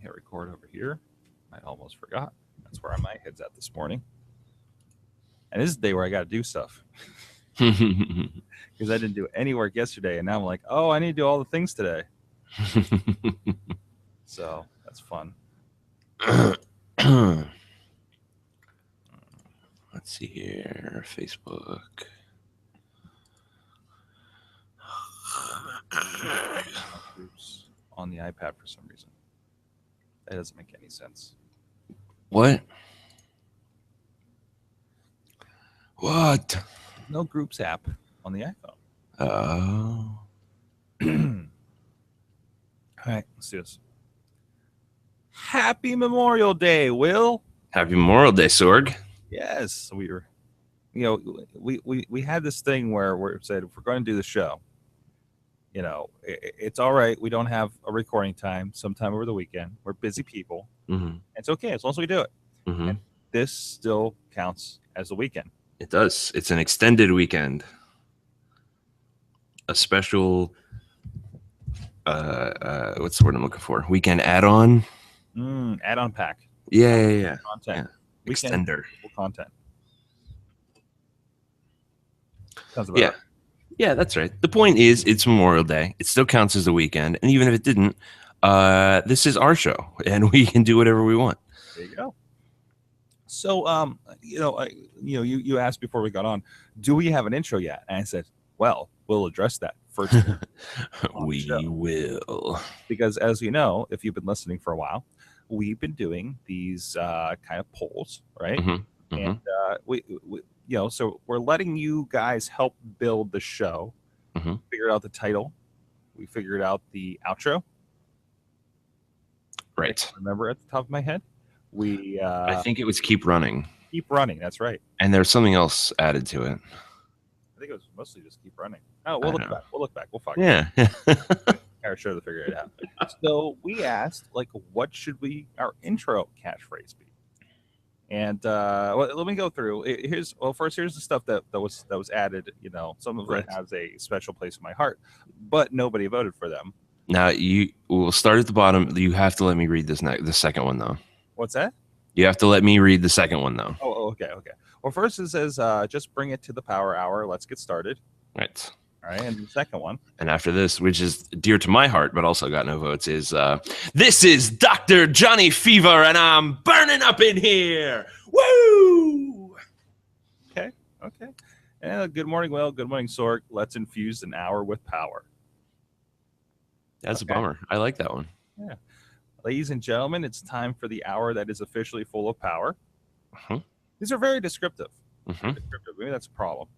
hit record over here. I almost forgot. That's where my head's at this morning. And this is the day where I got to do stuff because I didn't do any work yesterday. And now I'm like, oh, I need to do all the things today. So that's fun. Let's see here. Facebook. Groups on the iPad for some reason. That doesn't make any sense. What? What? No groups app on the iPhone. Oh. All right, let's do this. Happy Memorial Day, Will. Happy Memorial Day, Sorg. Yes, we were. We had this thing where we said if we're going to do the show, it's all right. We don't have a recording time sometime over the weekend. We're busy people. Mm-hmm. It's okay as long as we do it. Mm-hmm. And this still counts as a weekend. It does. It's an extended weekend. A special, what's the word I'm looking for? Weekend add-on? Add-on pack. Yeah. Content. Yeah. Extender. Content. Sounds about right. Yeah, that's right. The point is, it's Memorial Day. It still counts as a weekend. And even if it didn't, this is our show, and we can do whatever we want. There you go. So, you asked before we got on, do we have an intro yet? And I said, well, we'll address that first. We will. Because as you know, if you've been listening for a while, we've been doing these kind of polls, right? Mm-hmm. And we so we're letting you guys help build the show. Mm-hmm. Figured out the title. We figured out the outro. Right. I remember at the top of my head. I think it was Keep Running. Keep Running, that's right. And there's something else added to it. I think it was mostly just Keep Running. Oh, we'll look back. We'll find it. Yeah. Our show to figure it out. So we asked, what should our intro catchphrase be? And let me go through. Here's the stuff that was added. Some of it has a special place in my heart, but nobody voted for them. Now we'll start at the bottom. You have to let me read the second one though. What's that? You have to let me read the second one though. Oh, okay. Well, first it says, just bring it to the power hour. Let's get started. Right. All right, and the second one. And after this, which is dear to my heart, but also got no votes, is this is Dr. Johnny Fever, and I'm burning up in here. Woo! Okay. And good morning, Will. Good morning, Sorg. Let's infuse an hour with power. That's a bummer. I like that one. Yeah. Ladies and gentlemen, it's time for the hour that is officially full of power. Uh-huh. These are very descriptive. Uh-huh. Maybe that's a problem.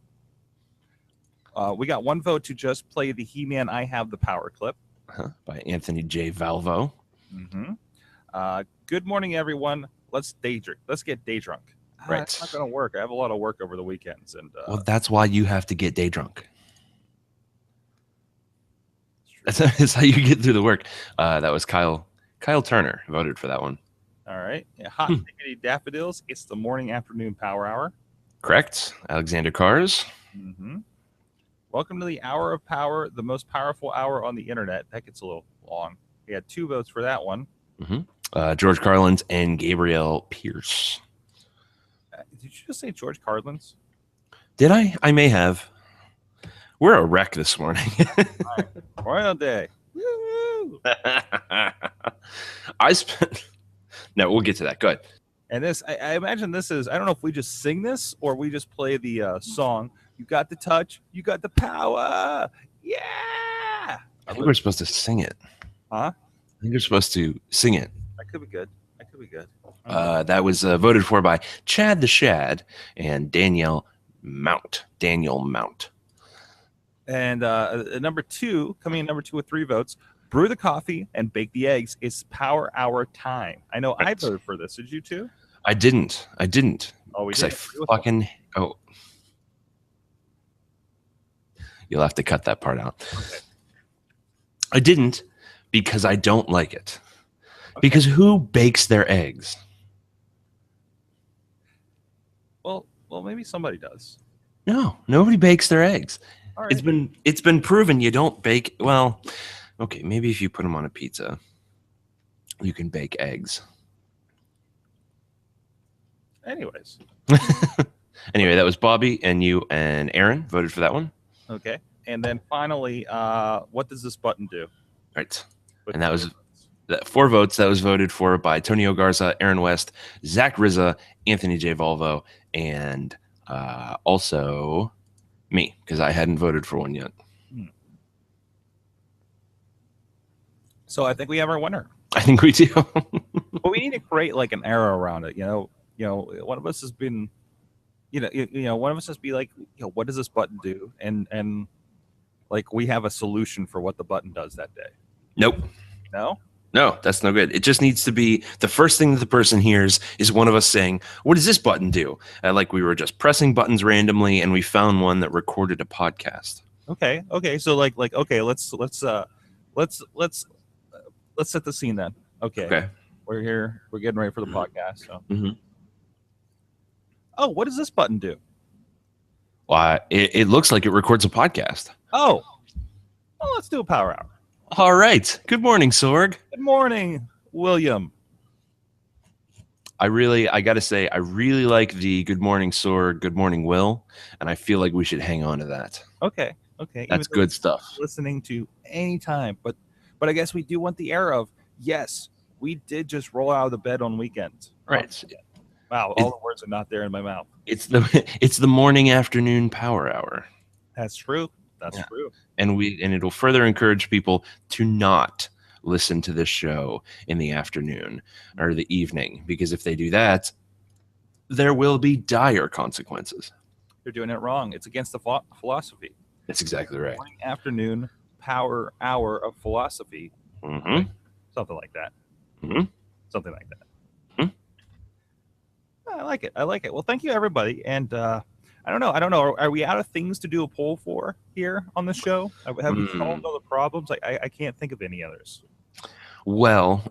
We got one vote to just play the He-Man I Have the Power clip. By Anthony J. Valvo. Mm-hmm. Good morning, everyone. Let's get day drunk. Right. It's not going to work. I have a lot of work over the weekends. And well, that's why you have to get day drunk. That's how you get through the work. That was Kyle Turner voted for that one. All right. Yeah, hot diggity daffodils. It's the morning afternoon power hour. Correct. Alexander Cars. Mm-hmm. Welcome to the hour of power, the most powerful hour on the internet. That gets a little long. We had 2 votes for that one. Mm-hmm. George Carlins and Gabrielle Pierce. Did you just say George Carlins? Did I? I may have. We're a wreck this morning. Right. Royal Day. Woo! No, we'll get to that. Good. And this, I imagine this is, I don't know if we just sing this or we just play the song. You got the touch. You got the power. Yeah. I think we're supposed to sing it. Huh? I think you're supposed to sing it. That could be good. That was voted for by Chad the Shad and Daniel Mount. And number 2, coming in number 2 with 3 votes, brew the coffee and bake the eggs. It's power hour time. I know I voted for this. Did you too? I didn't. Oh, we did. You'll have to cut that part out. Okay. I didn't because I don't like it. Okay. Because who bakes their eggs? Well, maybe somebody does. No, nobody bakes their eggs. All right. It's been proven you don't bake. Well, okay, maybe if you put them on a pizza. You can bake eggs. Anyways. Anyway, that was Bobby, and you and Aaron voted for that one. Okay. And then finally, what does this button do? Right. And that was 4 votes. That was voted for by Tonio Garza, Aaron West, Zach Rizza, Anthony J. Volvo, and also me, because I hadn't voted for one yet. So I think we have our winner. I think we do. But we need to create like an arrow around it. One of us has been, one of us has be like, what does this button do? And like we have a solution for what the button does that day. Nope. No, that's no good. It just needs to be the first thing that the person hears is one of us saying, "What does this button do?" Like we were just pressing buttons randomly, and we found one that recorded a podcast. Okay. So okay, let's set the scene then. Okay. We're here. We're getting ready for the podcast. So. Mm-hmm. Oh, what does this button do? Well, it looks like it records a podcast. Oh, well, let's do a power hour. All right. Good morning, Sorg. Good morning, William. I got to say, I really like the good morning, Sorg, good morning, Will, and I feel like we should hang on to that. Okay. That's good stuff. Listening to any time, but I guess we do want the air of, yes, we did just roll out of the bed on weekends. Right. Wow, all the words are not there in my mouth. It's the morning afternoon power hour. That's true. That's true. And it'll further encourage people to not listen to this show in the afternoon or the evening, because if they do that, there will be dire consequences. They're doing it wrong. It's against the philosophy. That's exactly right. Morning afternoon power hour of philosophy. Mm-hmm. Something like that. Mm-hmm. Something like that. Mm-hmm. I like it. Well, thank you, everybody. And I don't know. Are we out of things to do a poll for here on the show? Have we solved all the problems? I can't think of any others. Well,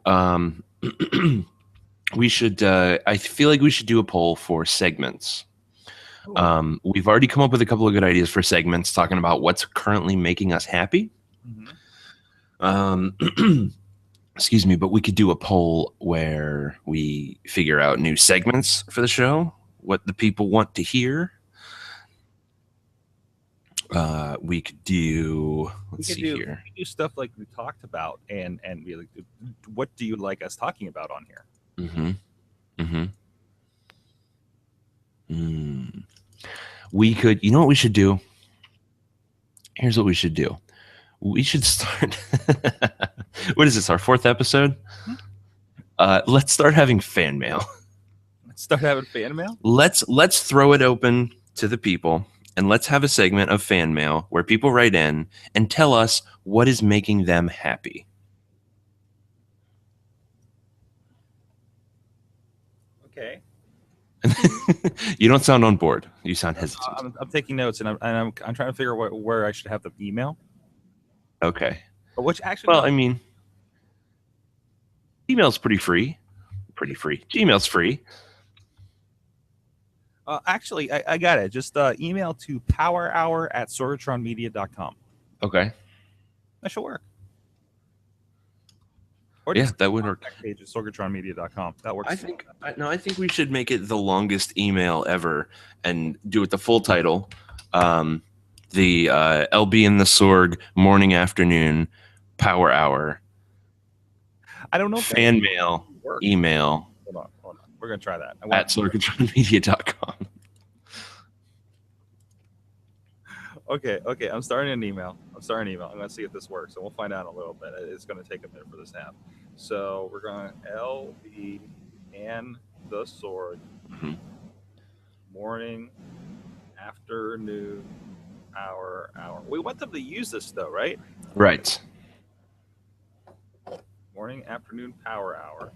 we should. I feel like we should do a poll for segments. We've already come up with a couple of good ideas for segments, talking about what's currently making us happy. Mm-hmm. Excuse me, but we could do a poll where we figure out new segments for the show, what the people want to hear. We could do. We could do stuff like we talked about, and be like, what do you like us talking about on here? Mm-hmm. Mm-hmm. We could. You know what we should do? Here's what we should do. We should start. What is this? Our 4th episode? Let's start having fan mail. Let's start having fan mail. Let's throw it open to the people. And let's have a segment of fan mail where people write in and tell us what is making them happy. Okay. You don't sound on board. You sound hesitant. I'm taking notes, and I'm trying to figure out where I should have the email. Okay. But which actually? Well, I mean, email's pretty free. Gmail's free. Actually, I got it. Just email to powerhour@sorgatronmedia.com. Okay. That should work. Or that would work. Page at sorgatronmedia.com. That works. I think we should make it the longest email ever and do it the full title. The LB and the Sorg morning afternoon power hour. I don't know. Fan mail email. Hold on. We're gonna try that at sorgatronmedia.com. Okay. I'm starting an email. I'm gonna see if this works, and we'll find out in a little bit. It's gonna take a minute for this to happen. So we're going LB and the Sorg morning, afternoon, hour. We want them to use this though, right? Right. Morning, afternoon, power hour.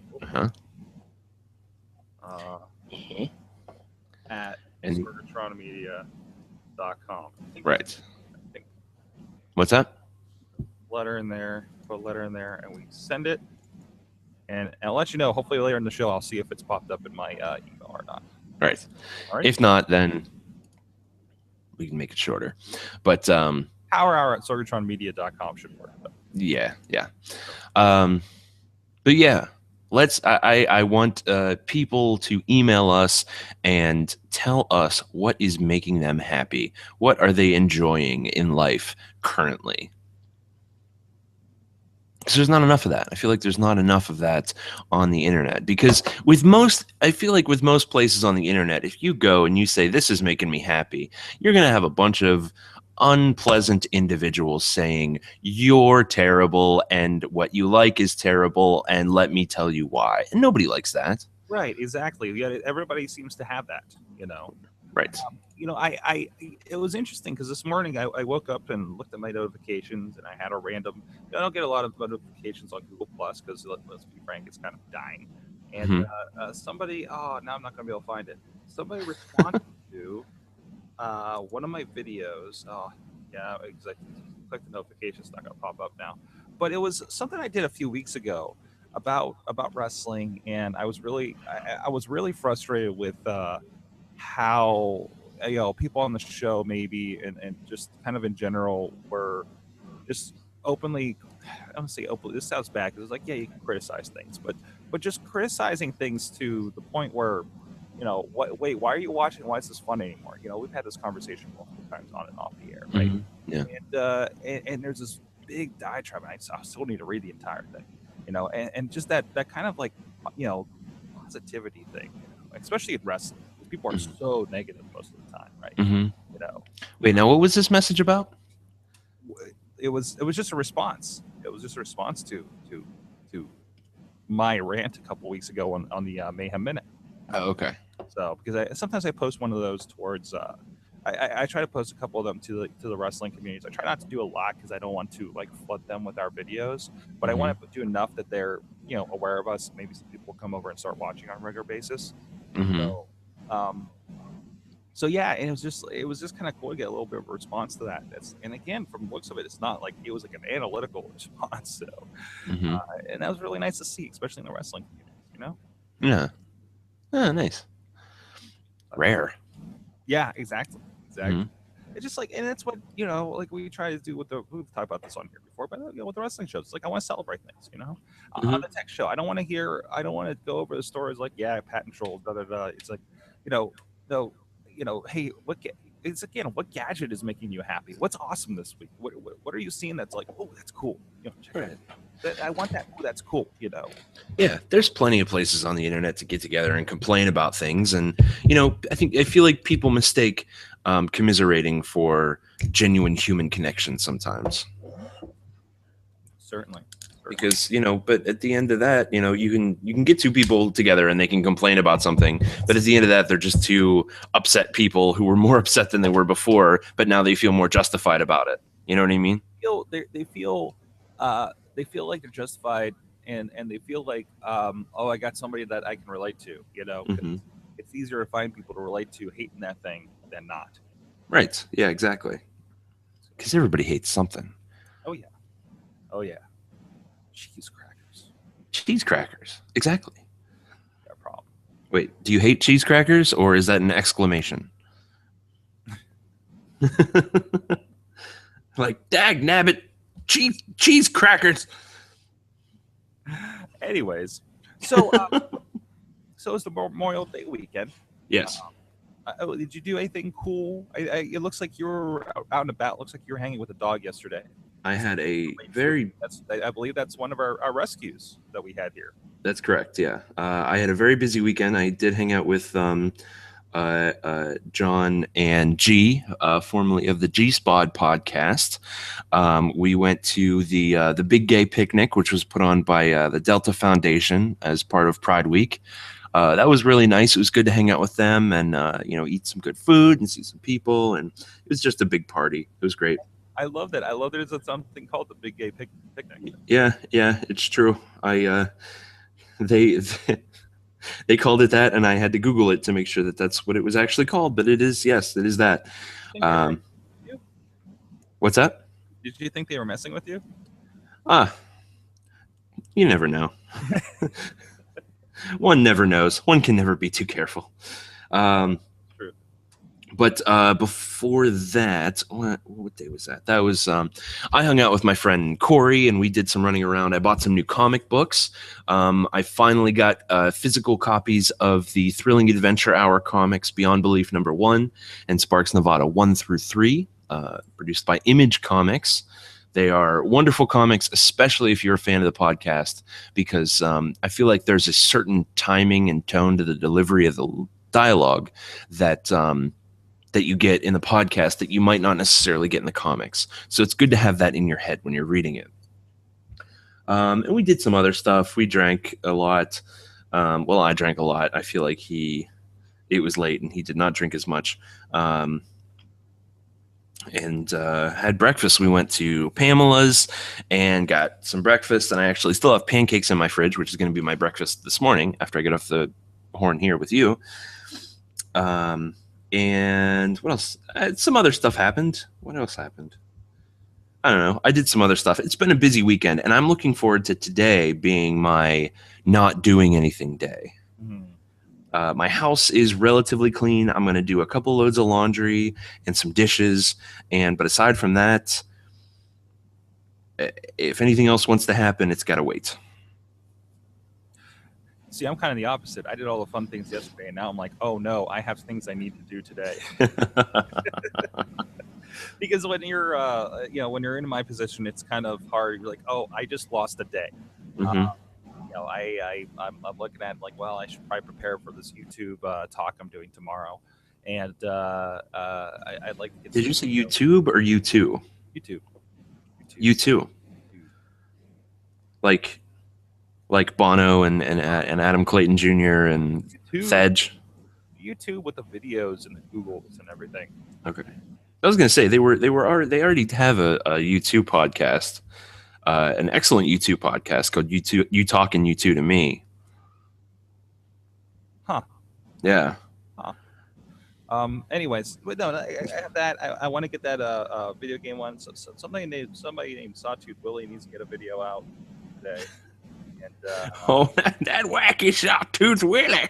At sorgatromedia.com. Right. What's that? Put a letter in there, and we send it. And I'll let you know. Hopefully later in the show, I'll see if it's popped up in my email or not. All right. If not, then we can make it shorter. But power hour at sorgatronmedia.com should work. Yeah. But yeah, I want people to email us and tell us what is making them happy. What are they enjoying in life currently? Because there's not enough of that. I feel like there's not enough of that on the internet. Because I feel like with most places on the internet, if you go and you say, this is making me happy, you're going to have a bunch of unpleasant individuals saying, you're terrible and what you like is terrible. And let me tell you why. And nobody likes that. Right, exactly. Yeah, everybody seems to have that, you know. Right. It was interesting because this morning I woke up and looked at my notifications and I had a random. I don't get a lot of notifications on Google Plus because let's be frank, it's kind of dying. And Mm-hmm. somebody, oh, now I'm not going to be able to find it. Somebody responded to one of my videos. Oh, yeah, exactly. Click the notification; it's not going to pop up now. But it was something I did a few weeks ago about wrestling, and I was really frustrated with how people on the show maybe and just kind of in general were just openly. I don't say openly. This sounds bad because it's like, yeah, you can criticize things, but just criticizing things to the point where, what? Wait, why are you watching? Why is this fun anymore? We've had this conversation multiple times on and off the air, right? Mm-hmm. Yeah. And there's this big diatribe, and I still need to read the entire thing, and just that kind of like, positivity thing, especially in wrestling, because people are Mhm. so negative most of the time, right? Mm-hmm. You know, Wait, now what was this message about? it was just a response. It was just a response to my rant a couple weeks ago on the Mayhem Minute. Oh, okay. So because sometimes I post one of those towards. I try to post a couple of them to the wrestling communities. I try not to do a lot because I don't want to like flood them with our videos, but I Mm-hmm. want to do enough that they're aware of us. Maybe some people will come over and start watching on a regular basis. Mm-hmm. So um, so yeah, and it was just kind of cool to get a little bit of a response to that. And again, from the looks of it, it's not like it was like an analytical response. So Mm-hmm. and that was really nice to see, especially in the wrestling communities. Yeah. Oh, nice. Rare. Yeah, exactly, Mm-hmm. exactly. It's just like, and that's what like we try to do with we've talked about this on here before, but with the wrestling shows, it's like I want to celebrate things. On Mm-hmm. the tech show, I don't want to go over the stories like, yeah, patent troll, da da da. It's like, you know, no, hey, it's again, what gadget is making you happy? What's awesome this week? What are you seeing that's like, oh, that's cool? Check Right. that. I want that. Oh, that's cool. Yeah, there's plenty of places on the internet to get together and complain about things, and I feel like people mistake commiserating for genuine human connection sometimes. Certainly. Because but at the end of that, you can get two people together and they can complain about something, but at the end of that, they're just two upset people who were more upset than they were before, but now they feel more justified about it. You know what I mean? They feel like they're justified, and they feel like, oh, I got somebody that I can relate to, because Mm-hmm. it's easier to find people to relate to hating that thing than not. Right. Yeah, exactly. Because everybody hates something. Oh yeah, oh yeah, cheese crackers, Cheese crackers. Exactly. got a problem. Wait, do you hate cheese crackers or is that an exclamation? Like, dag nabbit, cheese crackers. Anyways, so it's the Memorial Day weekend. Yes. Did you do anything cool? It looks like you were out and about. It looks like you were hanging with a dog yesterday. I had a very I believe that's one of our rescues that we had here. That's correct. Yeah, I had a very busy weekend. I did hang out with John and G, formerly of the G Spod podcast. We went to the Big Gay Picnic, which was put on by the Delta Foundation as part of Pride Week. That was really nice. It was good to hang out with them and eat some good food and see some people, and it was just a big party. It was great. I love that. I love there's something called the Big Gay Picnic. Yeah, it's true. They they called it that, and I had to Google it to make sure that that's what it was actually called. But it is, yes, it is that. What's that? Did you think they were messing with you? You never know. One never knows. One can never be too careful. True. But before that, what day was that? That was I hung out with my friend Corey, and we did some running around. I bought some new comic books. I finally got physical copies of the Thrilling Adventure Hour comics, Beyond Belief #1 and Sparks Nevada 1 through 3, produced by Image Comics. They are wonderful comics, especially if you're a fan of the podcast, because I feel like there's a certain timing and tone to the delivery of the dialogue that that you get in the podcast that you might not necessarily get in the comics. So it's good to have that in your head when you're reading it. And we did some other stuff. We drank a lot. Well, I drank a lot. I feel like it was late and he did not drink as much. And had breakfast. We went to Pamela's and got some breakfast. And I actually still have pancakes in my fridge, which is going to be my breakfast this morning after I get off the horn here with you. And what else? Some other stuff happened. What else happened? I don't know. I did some other stuff. It's been a busy weekend, and I'm looking forward to today being my not doing anything day. My house is relatively clean. I'm going to do a couple loads of laundry and some dishes. But aside from that, if anything else wants to happen, it's got to wait. See, I'm kind of the opposite. I did all the fun things yesterday, and now I'm like, oh no, I have things I need to do today. Because when you're, when you're in my position, it's kind of hard. You're like, oh, I just lost a day. Mm-hmm. I'm looking at like, well, I should probably prepare for this YouTube talk I'm doing tomorrow, and I'd like to get. Did you say YouTube or U2? YouTube. U2. Like Bono and Adam Clayton Jr. and Thedge. YouTube with the videos and the Googles and everything. Okay, I was gonna say they already have a U2 podcast, an excellent U2 podcast called U2 You Talking U2 to Me. Huh. Yeah. Huh. Anyways, but no, I have that. I want to get that video game one. So somebody named Sawtooth Willie needs to get a video out today. And that wacky Sawtooth Willie.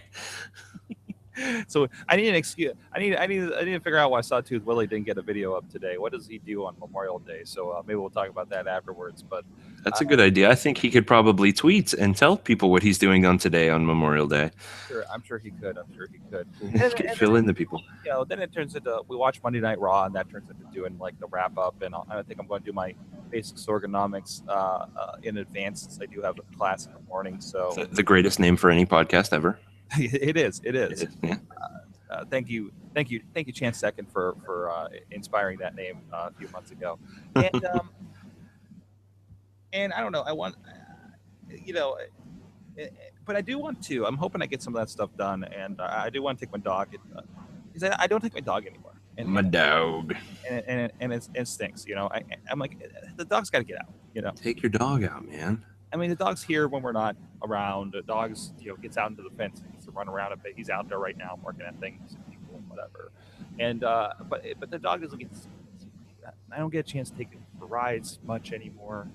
So I need an excuse. I need to figure out why Sawtooth Willie didn't get a video up today. What does he do on Memorial Day? So maybe we'll talk about that afterwards. But that's a good idea. I think he could probably tweet and tell people what he's doing on today on Memorial Day. I'm sure he could. And fill in the people. Then it turns into we watch Monday Night Raw, and that turns into doing like the wrap up. And I think I'm going to do my basic Sorgonomics in advance since I do have a class in the morning. So the greatest name for any podcast ever. It is. Yeah. Thank you, Chance Second for inspiring that name a few months ago. And I don't know. I want, but I do want to. I'm hoping I get some of that stuff done, and I do want to take my dog. Because I don't take my dog anymore. My dog. And it stinks. I'm like, the dog's got to get out. Take your dog out, man. I mean, the dog's here when we're not around. The dog's, gets out into the fence and gets to run around a bit. He's out there right now working at things and people and whatever. And but the dog doesn't get. I don't get a chance to take it for rides much anymore,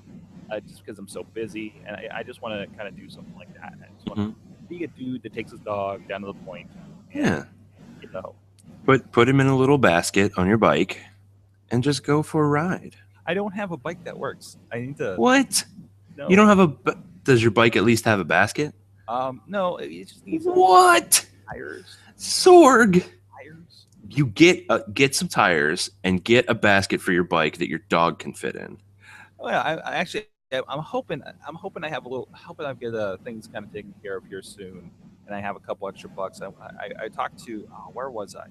just because I'm so busy. And I just want to kind of do something like that. I just want to be a dude that takes his dog down to the point. Yeah. Put him in a little basket on your bike, and just go for a ride. I don't have a bike that works. I need to. What? No. You don't have a. Does your bike at least have a basket? No, it just needs what? Tires. Sorg. Tires. You get some tires and get a basket for your bike that your dog can fit in. Well, I'm hoping I have I get things kind of taken care of here soon, and I have a couple extra bucks. I talked to where was I?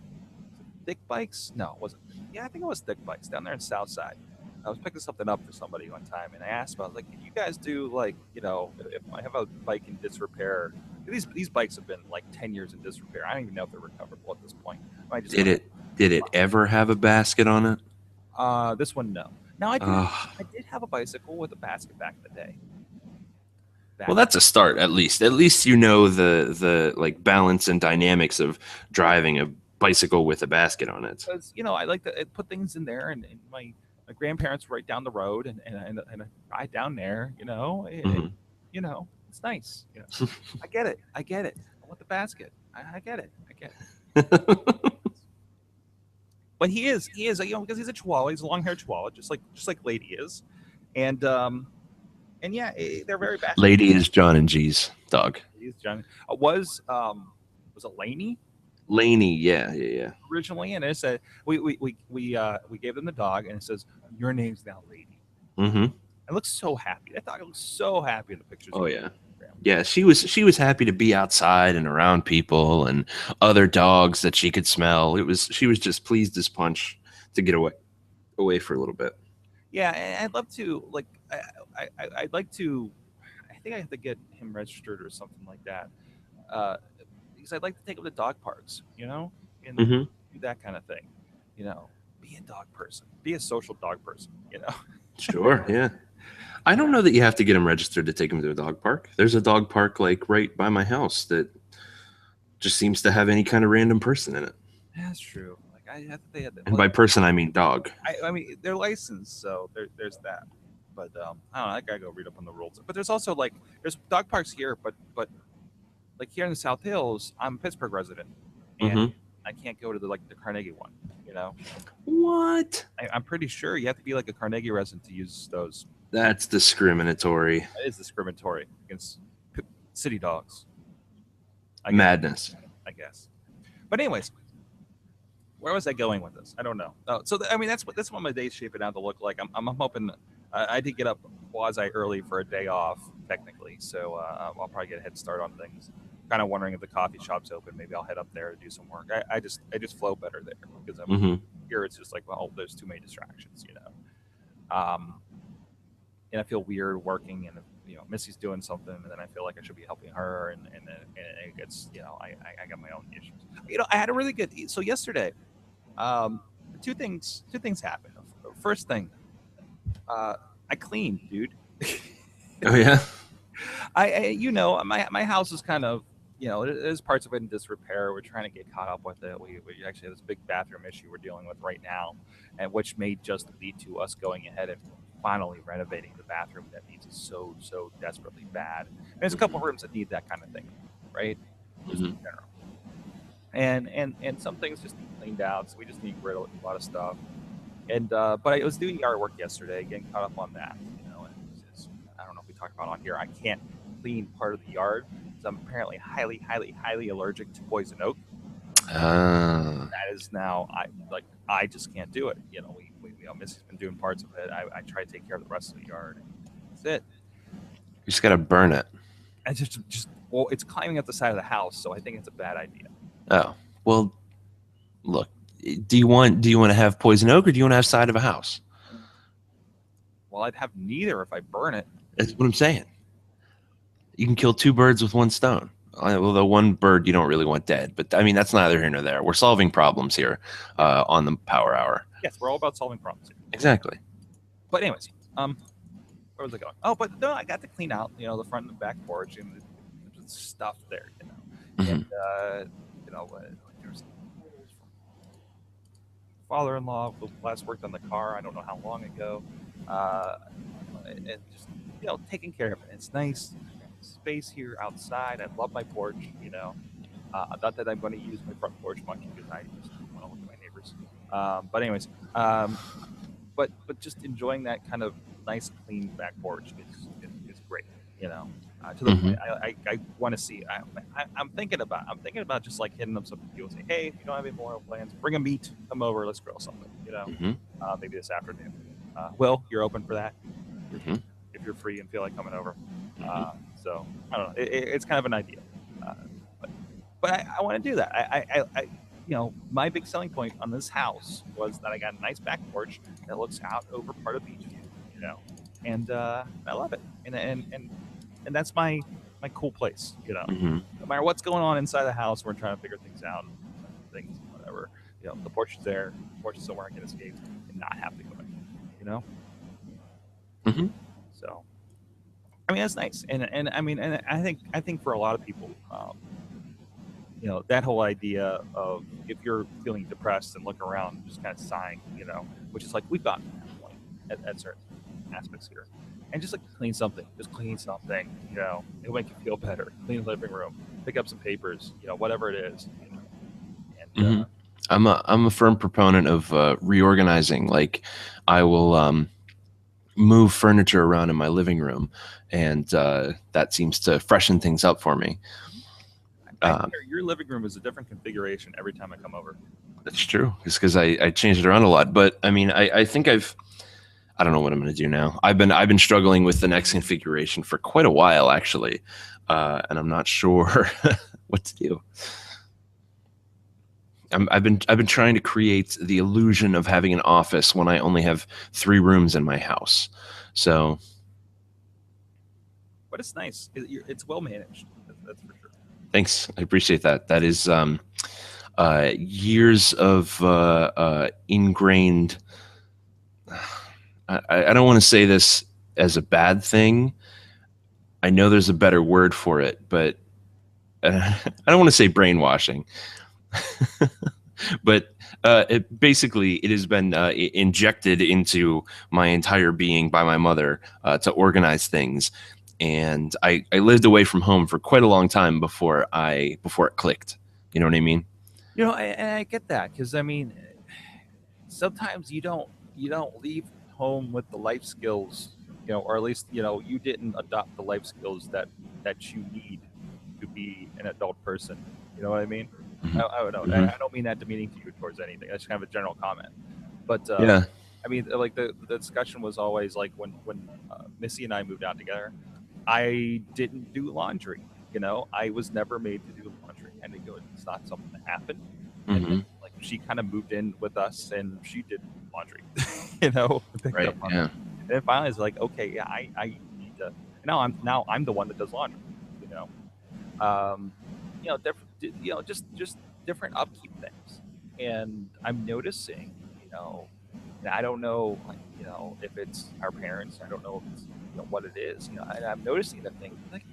Thick Bikes? No, it wasn't. Yeah, I think it was Thick Bikes down there in Southside. I was picking something up for somebody one time, and I asked about, like, can you guys do, like, if I have a bike in disrepair, these bikes have been like 10 years in disrepair. I don't even know if they're recoverable at this point. Did it ever have a basket on it? This one, no. Now I did have a bicycle with a basket back in the day. Well, that's a start, at least. At least you know the like balance and dynamics of driving a bicycle with a basket on it. Because I like to put things in there, and my grandparents were right down the road, and I ride down there. It's nice. I get it. I want the basket. I get it. but he is, because he's a Chihuahua. He's a long-haired Chihuahua, just like Lady is, and yeah, they're very bashful. Lady is John and G's dog. He's John. Was it Laney Laney, yeah. originally? And it said we gave them the dog, and it says your name's now Lady. Mm-hmm. It looks so happy. That dog looks so happy in the pictures. Oh yeah. Yeah, she was happy to be outside and around people and other dogs that she could smell. She was just pleased as punch to get away for a little bit. Yeah, and I'd love to I'd like to. I think I have to get him registered or something like that, because I'd like to take him to dog parks, and Mm-hmm. do that kind of thing. Be a dog person, be a social dog person. Sure, yeah. I don't know that you have to get him registered to take him to a dog park. There's a dog park like right by my house that just seems to have any kind of random person in it. That's true. Like I thought they had that. And by person, I mean dog. I mean they're licensed, so there's that. But I don't know. I gotta go read up on the rules. But there's also there's dog parks here, but like here in the South Hills, I'm a Pittsburgh resident, and Mm-hmm. I can't go to the Carnegie one. What? I'm pretty sure you have to be like a Carnegie resident to use those. That's discriminatory. That is discriminatory against city dogs. Madness. I guess. But anyways, where was I going with this? I don't know. I mean, that's what my day's shaping out to look like. I'm hoping. I did get up quasi early for a day off, technically, so I'll probably get a head start on things. Kind of wondering if the coffee shop's open. Maybe I'll head up there to do some work. I just flow better there because Mm-hmm. here. It's just like, well, there's too many distractions, and I feel weird working, and Missy's doing something, and then I feel like I should be helping her, and it gets, I got my own issues. I had a really good. So yesterday, two things happened. First thing, I cleaned, dude. Oh yeah. My house is kind of, there's parts of it in disrepair. We're trying to get caught up with it. We actually have this big bathroom issue we're dealing with right now, and which may just lead to us going ahead and finally renovating the bathroom that needs it so desperately bad. And there's a couple rooms that need that kind of thing, right? Just in general. And some things just need cleaned out, so we just need to get rid of a lot of stuff. And but I was doing yard work yesterday, getting caught up on that. I don't know if we talked about it on here. I can't clean part of the yard because I'm apparently highly allergic to poison oak. That is now I just can't do it. Missy's been doing parts of it. I try to take care of the rest of the yard. That's it. You just gotta burn it. I just well, it's climbing up the side of the house, so I think it's a bad idea. Oh well, look. Do you want to have poison oak, or do you want to have side of a house? Well, I'd have neither if I burn it. That's what I'm saying. You can kill two birds with one stone. Although one bird you don't really want dead, but I mean that's neither here nor there. We're solving problems here on the Power Hour. Yes, we're all about solving problems here. Exactly. But anyways, where was I going? Oh, but no, I got to clean out, the front and the back porch, and there's stuff there, Mm-hmm. and there's father-in-law who last worked on the car. I don't know how long ago, and just taking care of it. It's nice space here outside. I love my porch. Not that I'm going to use my front porch much because I just want to look at my neighbors. But anyways, but just enjoying that kind of nice, clean back porch is great. To the point I want to see. I'm thinking about just like hitting up some people and say, hey, if you don't have any more plans, bring a meat, come over, let's grill something. Maybe this afternoon. Will, you're open for that? Mm-hmm. If you're free and feel like coming over. So I don't know. It's kind of an idea, but I want to do that. I my big selling point on this house was that I got a nice back porch that looks out over part of beach, and I love it, and that's my cool place, No matter what's going on inside the house, we're trying to figure things out, whatever. The porch is there. The porch is somewhere I can escape and not have to go in, So, I mean, that's nice, and I mean, and I think for a lot of people, that whole idea of if you're feeling depressed and look around and just kind of sighing, which is like we've gotten to that point at certain aspects here, and just like clean something, it'll make you feel better. Clean the living room, pick up some papers, whatever it is, and I'm a firm proponent of reorganizing. Like, I will move furniture around in my living room, and that seems to freshen things up for me. I Um, swear your living room is a different configuration every time I come over. that's true. It's because I changed it around a lot. But I mean, I think I don't know what I'm going to do now. I've been struggling with the next configuration for quite a while, actually, and I'm not sure what to do. I've been trying to create the illusion of having an office when I only have 3 rooms in my house. So But it's nice. It's well managed. That's for sure. thanks, I appreciate that. That is years of ingrained. I don't want to say this as a bad thing. I know there's a better word for it, but I don't want to say brainwashing. But it has been injected into my entire being by my mother to organize things, and I lived away from home for quite a long time before it clicked. You know what I mean? And I get that because I mean, sometimes you don't leave home with the life skills, or at least you didn't adopt the life skills that you need to be an adult person. You know what I mean? Mm-hmm. I don't know. Mm-hmm. I don't mean that demeaning to you towards anything. That's kind of a general comment. But Yeah. I mean, like the discussion was always like when Missy and I moved out together, I didn't do laundry. I was never made to do laundry, and it's not something that happened. And then Mm-hmm. like she kind of moved in with us, and she did laundry, picked Right. up on that. Yeah. And then finally, it's like, okay, yeah, I need to. Now I'm the one that does laundry. You know, um, different, just different upkeep things. And I'm noticing, and I don't know, like, if it's our parents, I don't know if it's, what it is, and I'm noticing the thing, like,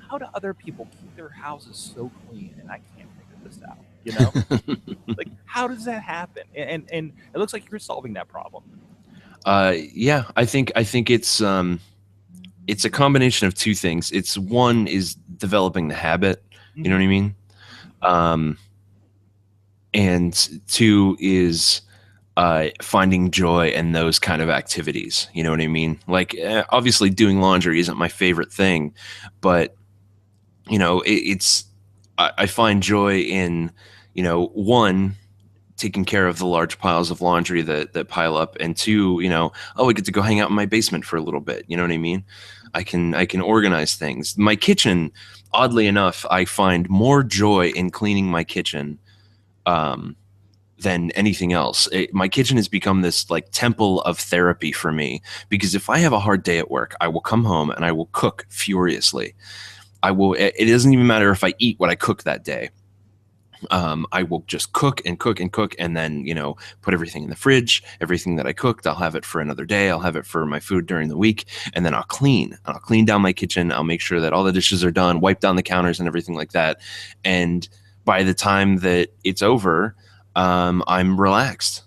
how do other people keep their houses so clean and I can't figure this out, Like, how does that happen? And it looks like you're solving that problem. Yeah. I think it's a combination of two things. It's one is developing the habit. You know Mhm. what I mean? Um, and two is finding joy in those kind of activities. You know what I mean? Like, obviously, doing laundry isn't my favorite thing, but it's I find joy in one, taking care of the large piles of laundry that pile up, and two, oh, I get to go hang out in my basement for a little bit. You know what I mean? I can organize things. My kitchen, oddly enough, I find more joy in cleaning my kitchen um, than anything else. My kitchen has become this like temple of therapy for me, because if I have a hard day at work, I will come home and I will cook furiously. I will. It doesn't even matter if I eat what I cook that day. I will just cook and cook and cook, and then put everything in the fridge. Everything that I cooked, I'll have it for another day. I'll have it for my food during the week, and then I'll clean. I'll clean down my kitchen. I'll make sure that all the dishes are done, wipe down the counters and everything like that. And by the time that it's over, I'm relaxed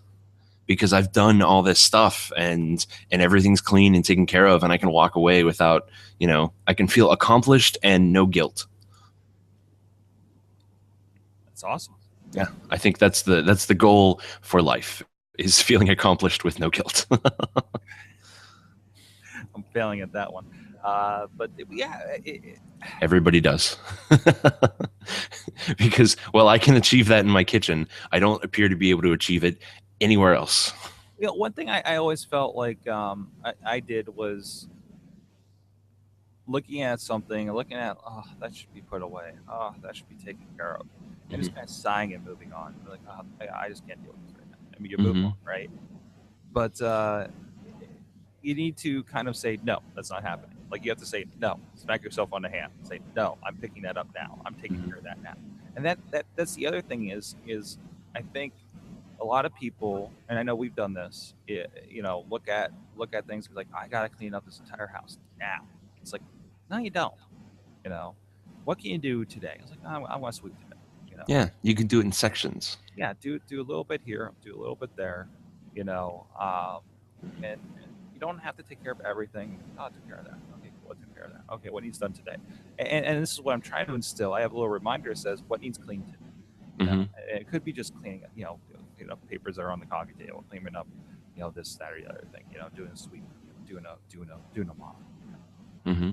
because I've done all this stuff, and everything's clean and taken care of, and I can walk away without, I can feel accomplished and no guilt. That's awesome. Yeah, I think that's the goal for life, is feeling accomplished with no guilt. I'm failing at that one. But yeah, Everybody does. Because, well, I can achieve that in my kitchen. I don't appear to be able to achieve it anywhere else. one thing I always felt like I did was looking at something, looking at, oh, that should be put away. Oh, that should be taken care of. And Mm-hmm. just kind of sighing and moving on. Like, oh, I just can't deal with this right now. I mean, you move Mm-hmm. on, right? But you need to kind of say, no, that's not happening. Like, you have to say, no, smack yourself on the hand. Say, no, I'm picking that up now. I'm taking Mm-hmm. care of that now. And that's the other thing is I think a lot of people, and I know we've done this, look at things and be like, I gotta clean up this entire house now. It's like, no, you don't. You know, what can you do today? I was like, I want to sweep today. You know, Yeah, you can do it in sections. yeah, do a little bit here, do a little bit there. You know, and you don't have to take care of everything. Oh, I took care of that. Okay, cool. I took care of that. Okay, what needs done today? And this is what I'm trying to instill. I have a little reminder that says what needs cleaned today. Mm-hmm. And it could be just cleaning, papers that are on the coffee table, cleaning up, this, that, or the other thing. Doing a sweep, doing a mop, Mm-hmm.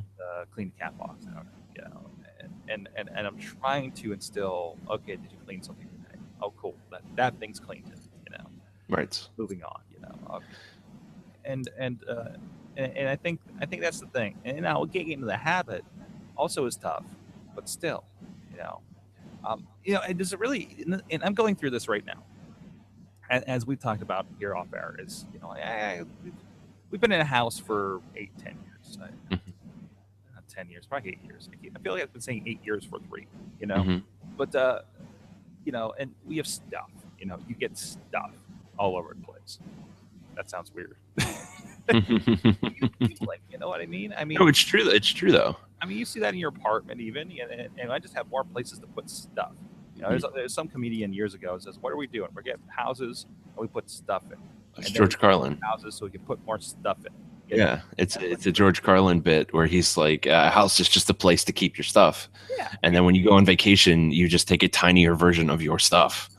clean the cat box out. And I'm trying to instill. Okay, did you clean something today? Oh, cool. That thing's cleaned. Right. Moving on. Okay. And I think that's the thing. And now getting into the habit also is tough, but still, you know, and does it really? And I'm going through this right now, as we've talked about here off air. Is we've been in a house for 8, 10 years. Mm-hmm. Not 10 years, probably 8 years. I feel like I've been saying 8 years for 3. Mm-hmm. But and we have stuff. You get stuff all over the place. That sounds weird. You know what I mean? No, it's true. It's true though. You see that in your apartment even, and I just have more places to put stuff. There's some comedian years ago says, "What are we doing? We're getting houses and we put stuff in." It's George Carlin. Houses so we can put more stuff in. Yeah, it's a George Carlin bit where he's like, a house is just a place to keep your stuff. Yeah. And then when you go on vacation, you just take a tinier version of your stuff.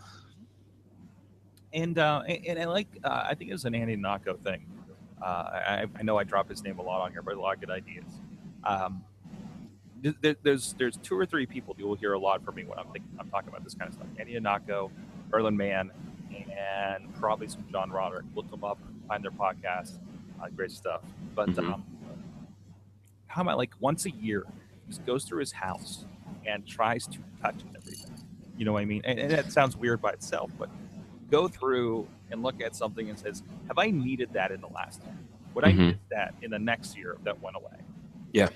And I like, I think it was an Andy Nako thing. I know I drop his name a lot on here, but a lot of good ideas. There's 2 or 3 people you will hear a lot from me when I'm talking about this kind of stuff. Andy Nako, Berlin Man, and probably some John Roderick. Look them up, find their podcast. Great stuff. But how about like once a year, he just goes through his house and tries to touch everything. You know what I mean? And that sounds weird by itself, but go through and look at something and says, have I needed that in the last year? Would I need that in the next year if that went away? Yeah.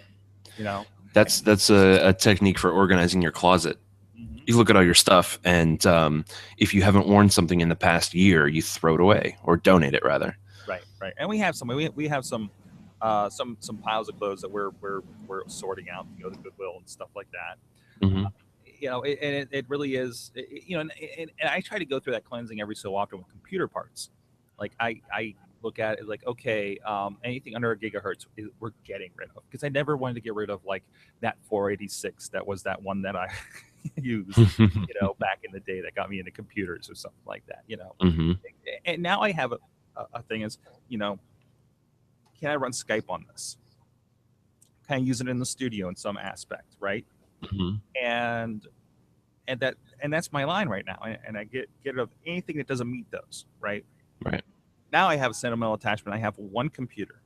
That's a technique for organizing your closet. You look at all your stuff, and if you haven't worn something in the past year, you throw it away or donate it rather. Right. And we have some piles of clothes that we're sorting out to go to Goodwill and stuff like that. Mm-hmm. It really is. And I try to go through that cleansing every so often with computer parts. Like I look at it like, okay, anything under 1 gigahertz we're getting rid of, because I never wanted to get rid of like that 486. That was that one that I used, back in the day that got me into computers or something like that. Mm-hmm. And now I have a thing is, can I run Skype on this? Can I use it in the studio in some aspect, right? Mm-hmm. And that's my line right now. And I get rid of anything that doesn't meet those, right? Right. Now I have a sentimental attachment. I have one computer.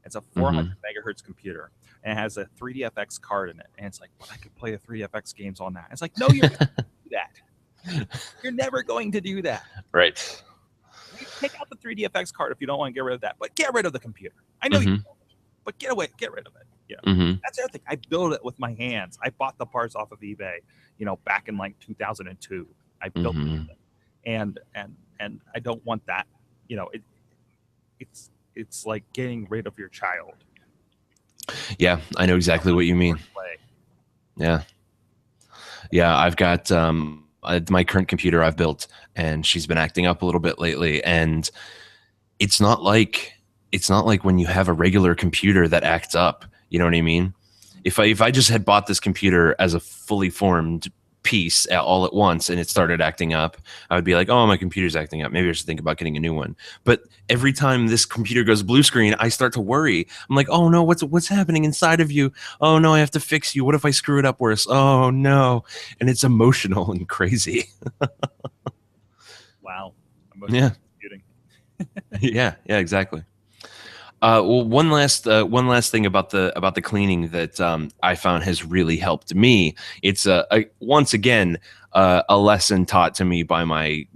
It's a 400 megahertz computer, and it has a 3DFX card in it. And it's like, well, I could play the 3DFX games on that. It's like, no, you're not going to do that. You're never going to do that. Right. You take out the 3DFX card if you don't want to get rid of that, but get rid of the computer. I know you don't, but get rid of it. Yeah. That's the other thing. I built it with my hands. I bought the parts off of eBay, back in like 2002. I built it. And I don't want that. It's like getting rid of your child. Yeah, I know exactly what you mean. Yeah. I've got my current computer I've built, and she's been acting up a little bit lately. And it's not like when you have a regular computer that acts up. You know what I mean? If I just had bought this computer as a fully formed piece all at once and it started acting up, I would be like, oh, my computer's acting up. Maybe I should think about getting a new one. But every time this computer goes blue screen, I start to worry. I'm like, oh no, what's happening inside of you? Oh no, I have to fix you. What if I screw it up worse? Oh no. And it's emotional and crazy. Wow. Yeah. yeah, exactly. Well, one last thing about the cleaning that I found has really helped me. It's once again a lesson taught to me by my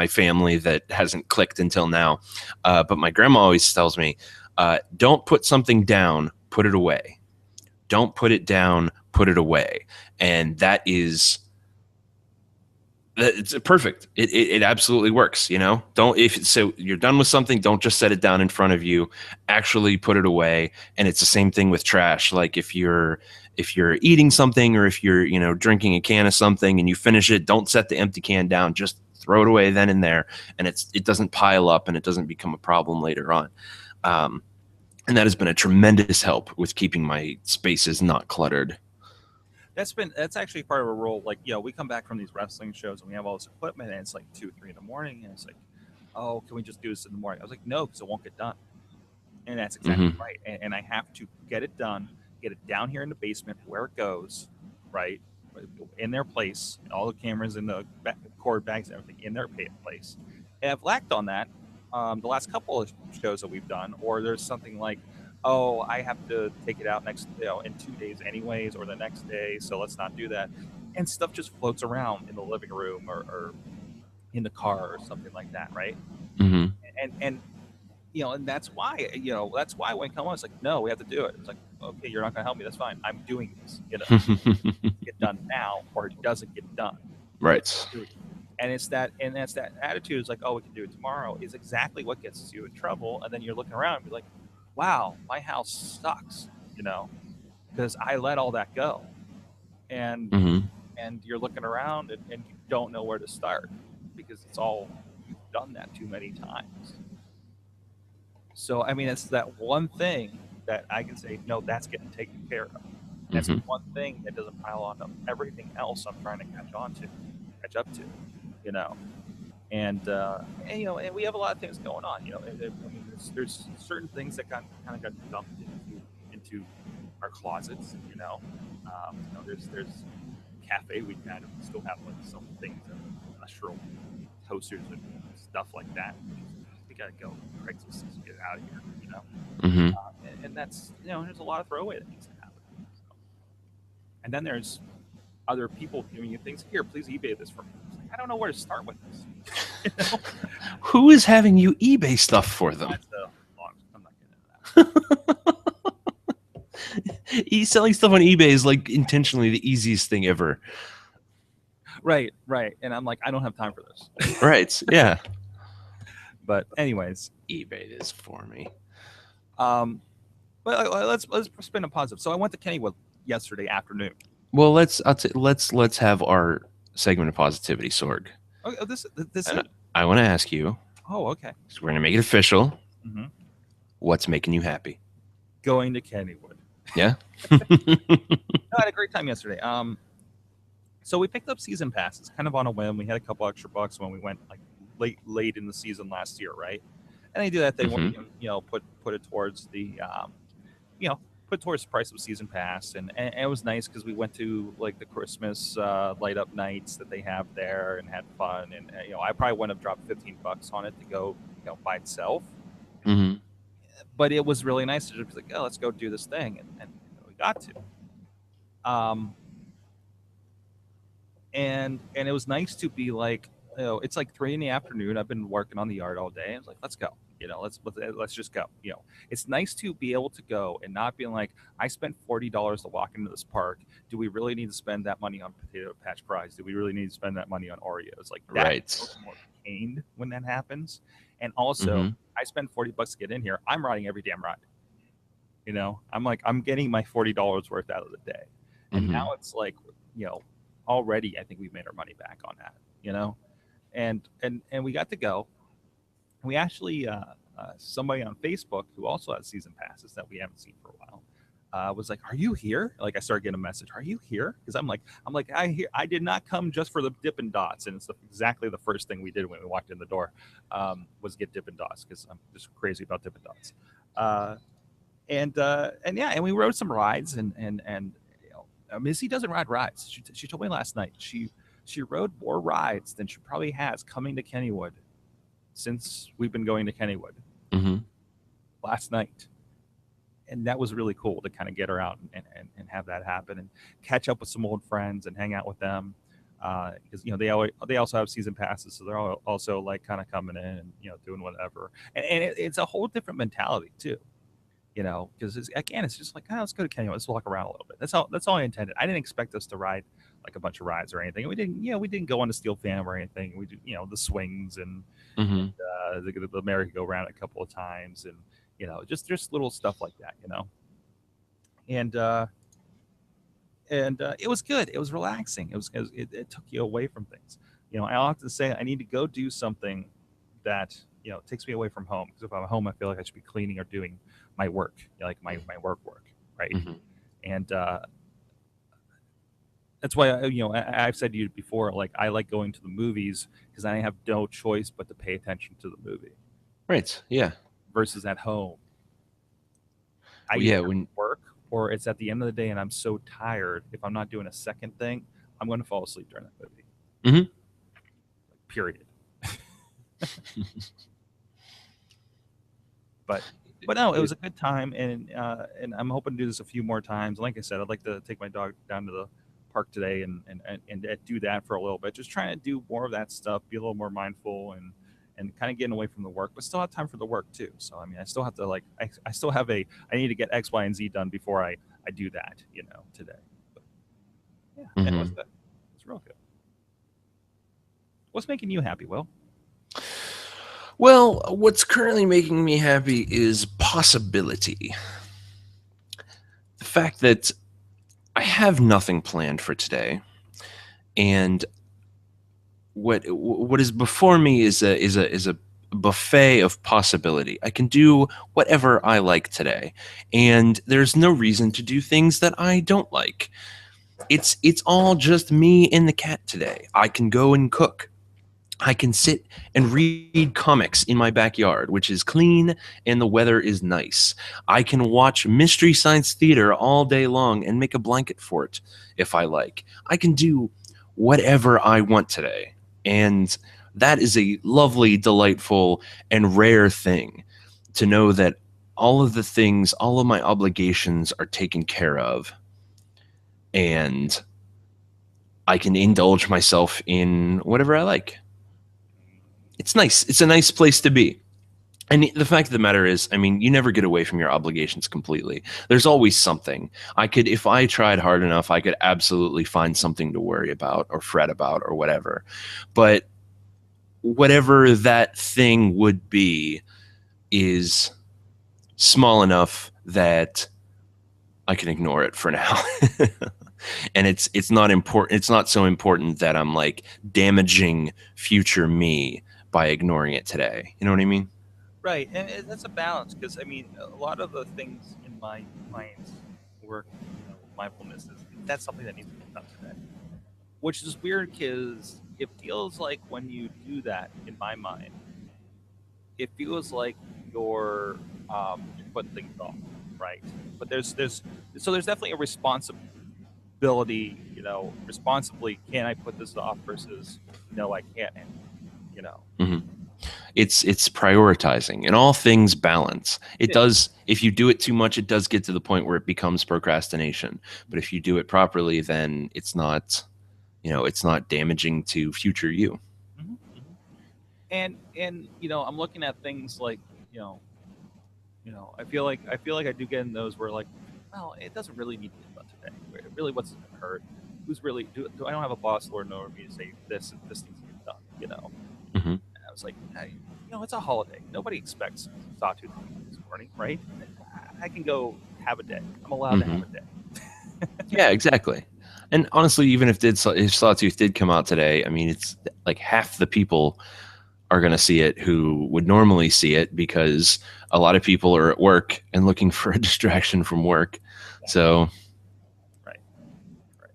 family that hasn't clicked until now. But my grandma always tells me, don't put something down, put it away. Don't put it down, put it away. And it's perfect. It absolutely works. So you're done with something, don't just set it down in front of you, actually put it away. And it's the same thing with trash. Like if you're eating something, or if you're drinking a can of something and you finish it, don't set the empty can down, just throw it away then and there. And it doesn't pile up and it doesn't become a problem later on. And that has been a tremendous help with keeping my spaces not cluttered. that's actually part of a role. Like, we come back from these wrestling shows and we have all this equipment, and it's like 2, 3 in the morning, and it's like, oh, can we just do this in the morning? I was like, no, because it won't get done. And that's exactly Mm-hmm. right. And I have to get it done, get it down here in the basement where it goes, right, in their place, all the cameras in the cord bags and everything in their place. And I've lacked on that the last couple of shows that we've done, or there's something like, oh, I have to take it out next, in 2 days anyways, or the next day, so let's not do that. And stuff just floats around in the living room or in the car or something like that, right? Mm-hmm. And and that's why when it comes on, it's like, no, we have to do it. It's like, okay, you're not going to help me. That's fine. I'm doing this. Get done now, or it doesn't get done. Right. Period. And that's that attitude. Is like, oh, we can do it tomorrow. Is exactly what gets you in trouble. And then you're looking around and be like, wow, my house sucks. Because I let all that go, and Mm-hmm. you're looking around and you don't know where to start because it's all you've done that too many times. So I mean, it's that one thing that I can say, no, that's getting taken care of. That's Mm-hmm. one thing that doesn't pile on to everything else I'm trying to catch up to, you know. And we have a lot of things going on. I mean, there's certain things that kind of got dumped into our closets. There's cafe we had. We still have like some things, industrial toasters and stuff like that. We gotta go. Craigslist to get out of here. Mm-hmm. And that's there's a lot of throwaway that needs to happen. So, and then there's other people giving you things. Here, please eBay this for me. It's like, I don't know where to start with this. you know? Who is having you eBay stuff for them? That's long. I'm not getting into that. Selling stuff on eBay is like intentionally the easiest thing ever. Right. And I'm like, I don't have time for this. Right. Yeah. But anyways, eBay this for me. um, but let's spin a positive. So I went to Kennywood yesterday afternoon. Well, let's have our segment of positivity, Sorg. Oh, this And I want to ask you. Oh, okay. So we're gonna make it official. Mm-hmm. What's making you happy? Going to Kennywood. Yeah. No, I had a great time yesterday. So we picked up season passes, kind of on a whim. We had a couple extra bucks when we went like late in the season last year, right? And they do that. They want put it towards the put towards the price of season pass, and it was nice because we went to like the Christmas light up nights that they have there and had fun. And I probably wouldn't have dropped $15 on it to go by itself, Mm-hmm. but it was really nice to just be like, oh, let's go do this thing, and we got to. Um, and it was nice to be like, it's like 3 in the afternoon. I've been working on the yard all day. I was like, let's go. Let's just go. It's nice to be able to go and not being like, I spent $40 to walk into this park. Do we really need to spend that money on potato patch fries? Do we really need to spend that money on Oreos? Like that, Right. more pained when that happens. And also, Mm-hmm. I spend $40 to get in here. I'm riding every damn ride. I'm like, I'm getting my $40 worth out of the day. And Mm-hmm. now it's like, already I think we've made our money back on that. And we got to go. We actually somebody on Facebook who also has season passes that we haven't seen for a while was like, "Are you here?" Like I started getting a message, "Are you here?" Because I'm like, I did not come just for the Dippin' Dots, and it's exactly the first thing we did when we walked in the door was get Dippin' Dots because I'm just crazy about Dippin' Dots. Uh, and yeah, and we rode some rides, and Missy doesn't ride rides. She told me last night she rode more rides than she probably has coming to Kennywood since we've been going to Kennywood Mm-hmm. last night. And that was really cool to kind of get her out and have that happen and catch up with some old friends and hang out with them. Because they also have season passes, so they're all also like kind of coming in and doing whatever. And it's a whole different mentality too. Because again, it's just like, let's go to Kennywood, let's walk around a little bit. That's all I intended. I didn't expect us to ride like a bunch of rides or anything. We didn't go on the steel fan or anything. We did the swings and Mm-hmm. the merry-go-round a couple of times, and just little stuff like that, and it was good. It was relaxing. It took you away from things. I often say I need to go do something that takes me away from home, because if I'm home, I feel like I should be cleaning or doing my work, like my work, right? Mm-hmm. And That's why I've said to you before, like I like going to the movies because I have no choice but to pay attention to the movie Right. Yeah. versus at home. I Well, either yeah. have to When work or it's at the end of the day and I'm so tired. If I'm not doing a second thing, I'm going to fall asleep during that movie. Mhm. Period. But no, it was a good time, and I'm hoping to do this a few more times. Like I said, I'd like to take my dog down to the park today and do that for a little bit. Just trying to do more of that stuff, be a little more mindful and kind of getting away from the work, but still have time for the work too. So I mean, I still have to I still have I need to get X, Y, and Z done before I do that, today. But yeah, it was Mhm. good. It's real good. What's making you happy, Will? Well, what's currently making me happy is possibility. The fact that I have nothing planned for today, and what is before me is a buffet of possibility. I can do whatever I like today, and there's no reason to do things that I don't like. It's all just me and the cat today. I can go and cook. I can sit and read comics in my backyard, which is clean and the weather is nice. I can watch Mystery Science Theater all day long and make a blanket for it if I like. I can do whatever I want today. And that is a lovely, delightful, and rare thing to know that all of the things, all of my obligations are taken care of. And I can indulge myself in whatever I like. It's nice. It's a nice place to be. And the fact of the matter is, I mean, you never get away from your obligations completely. There's always something. If I tried hard enough, I could absolutely find something to worry about or fret about or whatever. But whatever that thing would be is small enough that I can ignore it for now. And it's not important. It's not so important that I'm like damaging future me by ignoring it today. You know what I mean? Right, and that's a balance because I mean, a lot of the things in my client's work, mindfulness is that's something that needs to get done today, which is weird because it feels like when you do that, in my mind, it feels like you're putting things off, right? But there's definitely a responsibility, responsibly. Can I put this off versus no, I can't, you know. Hmm. It's prioritizing, and all things balance. It Yeah. does. If you do it too much, it does get to the point where it becomes procrastination. But if you do it properly, then it's not damaging to future you. Hmm. And I'm looking at things like you know I feel like I do get in those where like, well, it doesn't really need to get done today. Really, what's it gonna hurt? Who's really do I don't have a boss lord over me to say this and this needs to get done. Hmm. And I was like, hey, it's a holiday. Nobody expects Sawtooth to be this morning, right? I can go have a day. I'm allowed to Hmm. have a day. Yeah, exactly. And honestly, even if Sawtooth did come out today, I mean, it's like half the people are going to see it who would normally see it because a lot of people are at work and looking for a distraction from work. Exactly. So, Right. Right.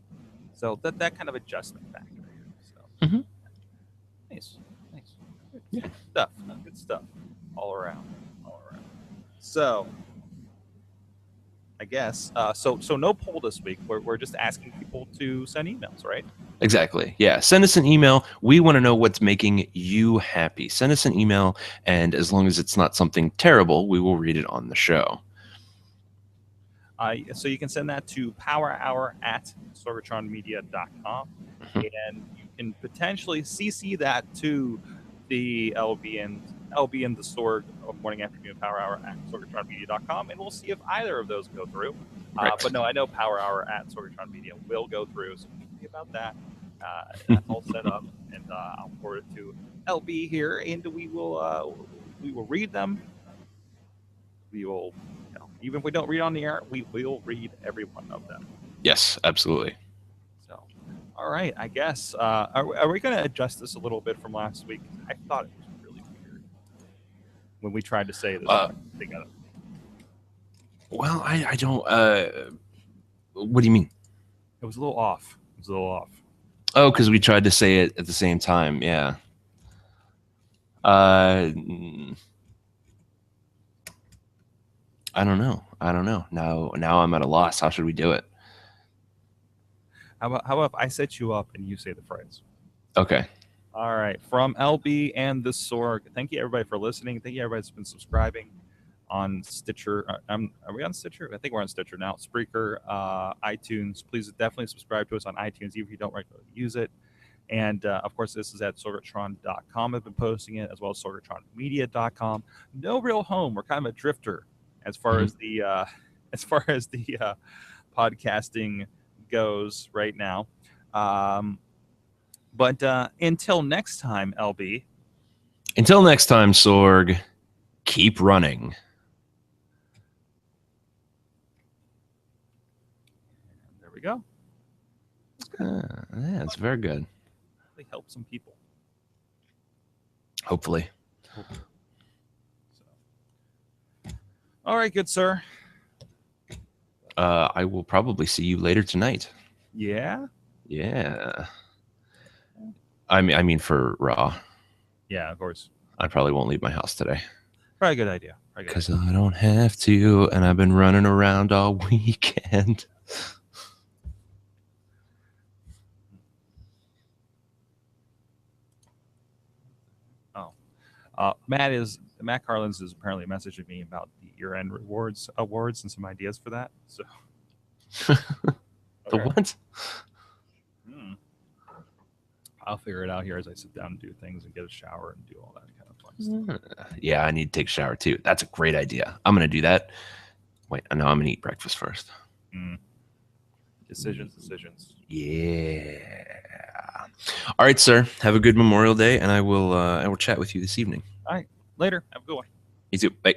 So that kind of adjustment factor here. So mhm. nice, nice, good, Yeah. good stuff, good stuff, all around, all around. So I guess so no poll this week. We're just asking people to send emails, right? Exactly. Yeah. Send us an email. We want to know what's making you happy. Send us an email, and as long as it's not something terrible, we will read it on the show. So you can send that to powerhour@sorgatronmedia.com, and you can potentially CC that to the LB and the Sorg of Morning Afternoon Power Hour at sorgatronmedia.com, and we'll see if either of those go through. Right. But no, I know Power Hour at Sorgatron Media will go through, so don't worry about that. That's all set up, and I'll forward it to LB here, and we will read them. We will, even if we don't read on the air, we will read every one of them. Yes, absolutely. So, all right, I guess. Are we going to adjust this a little bit from last week? I thought it was really weird when we tried to say this Uh, together. well, I don't. What do you mean? It was a little off. It's a little off. Oh, because we tried to say it at the same time. Yeah. I don't know. Now I'm at a loss. How should we do it? How about if I set you up and you say the phrase? Okay. All right. From LB and the Sorg. Thank you everybody for listening. Thank you everybody that's been subscribing on Stitcher. Are we on Stitcher? I think we're on Stitcher now. Spreaker, iTunes. Please definitely subscribe to us on iTunes, even if you don't regularly use it. And of course, this is at sorgatron.com. I've been posting it, as well as sorgatronmedia.com. No real home. We're kind of a drifter as far as the podcasting goes right now. But until next time, LB. Until next time, Sorg, keep running. There we go. Yeah, it's very good. Really help some people. Hopefully. So. All right, good sir. I will probably see you later tonight. Yeah? Yeah. I mean for Raw. Yeah, of course. I probably won't leave my house today. Probably a good idea. Because I don't have to, and I've been running around all weekend. Matt Carlins is apparently messaging me about the year-end awards and some ideas for that. So The what? I'll figure it out here as I sit down and do things and get a shower and do all that kind of fun stuff. Yeah, I need to take a shower too. That's a great idea. I'm gonna do that. Wait, no, I'm gonna eat breakfast first. Decisions. Yeah. All right, sir. Have a good Memorial Day, and I will chat with you this evening. All right. Later. Have a good one. You too. Bye.